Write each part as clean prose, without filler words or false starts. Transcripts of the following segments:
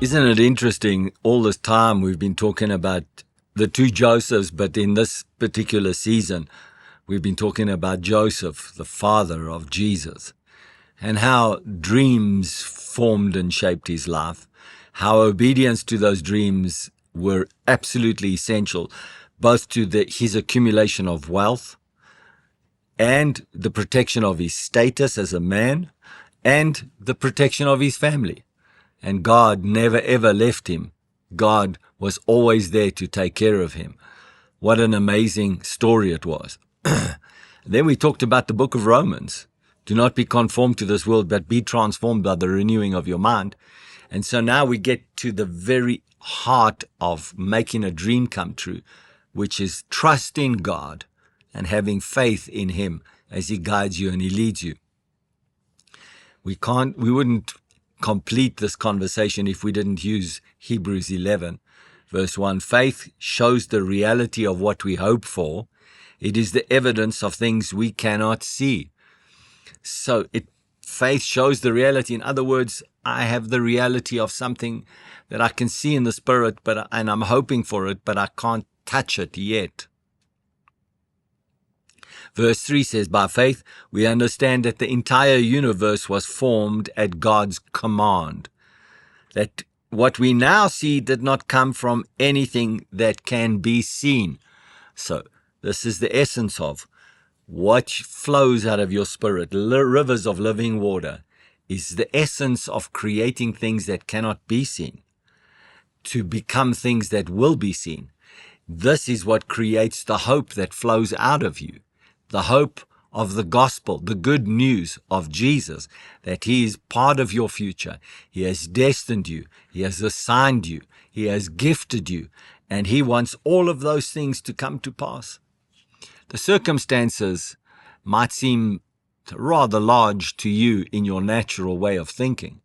Isn't it interesting? All this time we've been talking about the two Josephs, but in this particular season, we've been talking about Joseph, the father of Jesus, and how dreams formed and shaped his life, how obedience to those dreams were absolutely essential, both to his accumulation of wealth and the protection of his status as a man and the protection of his family. And God never ever left him. God was always there to take care of him. What an amazing story it was. Then we talked about the book of Romans. Do not be conformed to this world, but be transformed by the renewing of your mind. And so now we get to the very heart of making a dream come true, which is trusting God and having faith in him as he guides you and he leads you. We wouldn't complete this conversation if we didn't use Hebrews 11, verse 1. Faith shows the reality of what we hope for. It is the evidence of things we cannot see. So faith shows the reality. In other words, I have the reality of something that I can see in the spirit, and I'm hoping for it, but I can't touch it yet. Verse 3 says, by faith, we understand that the entire universe was formed at God's command, that what we now see did not come from anything that can be seen. So this is the essence of what flows out of your spirit, rivers of living water, is the essence of creating things that cannot be seen to become things that will be seen. This is what creates the hope that flows out of you. The hope of the gospel, the good news of Jesus, that he is part of your future. He has destined you. He has assigned you. He has gifted you. And he wants all of those things to come to pass. The circumstances might seem rather large to you in your natural way of thinking.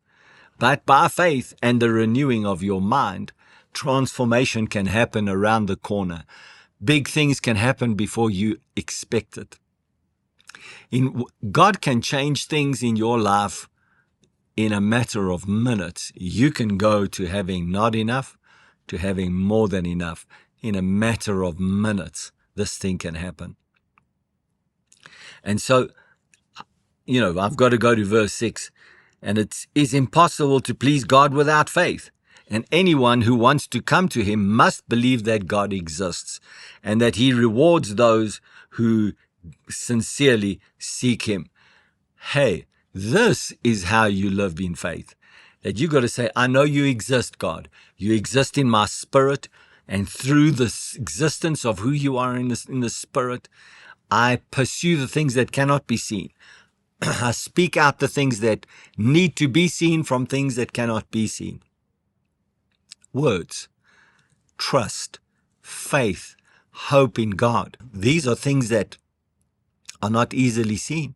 But by faith and the renewing of your mind, transformation can happen around the corner. Big things can happen before you expect it. God can change things in your life in a matter of minutes. You can go to having not enough to having more than enough in a matter of minutes. This thing can happen. And so, I've got to go to verse 6. And it is impossible to please God without faith. And anyone who wants to come to him must believe that God exists and that he rewards those who sincerely seek him. Hey, this is how you live in faith. That you got to say, I know you exist, God. You exist in my spirit, and through the existence of who you are in the spirit, I pursue the things that cannot be seen. I speak out the things that need to be seen from things that cannot be seen. Words, trust, faith, hope in God. These are things that are not easily seen.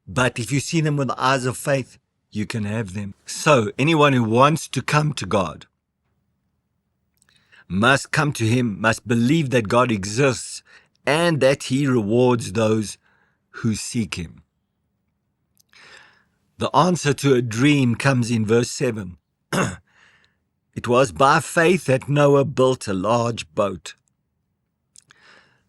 But if you see them with the eyes of faith, you can have them. So anyone who wants to come to God must come to him, must believe that God exists and that he rewards those who seek him. The answer to a dream comes in verse 7. It was by faith that Noah built a large boat.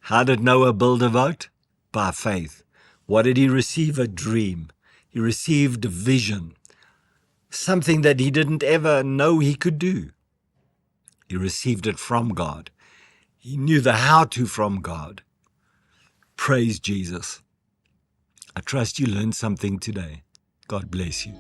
How did Noah build a boat? By faith. What did he receive? A dream. He received a vision, something that he didn't ever know he could do. He received it from God. He knew the how-to from God. Praise Jesus. I trust you learned something today. God bless you.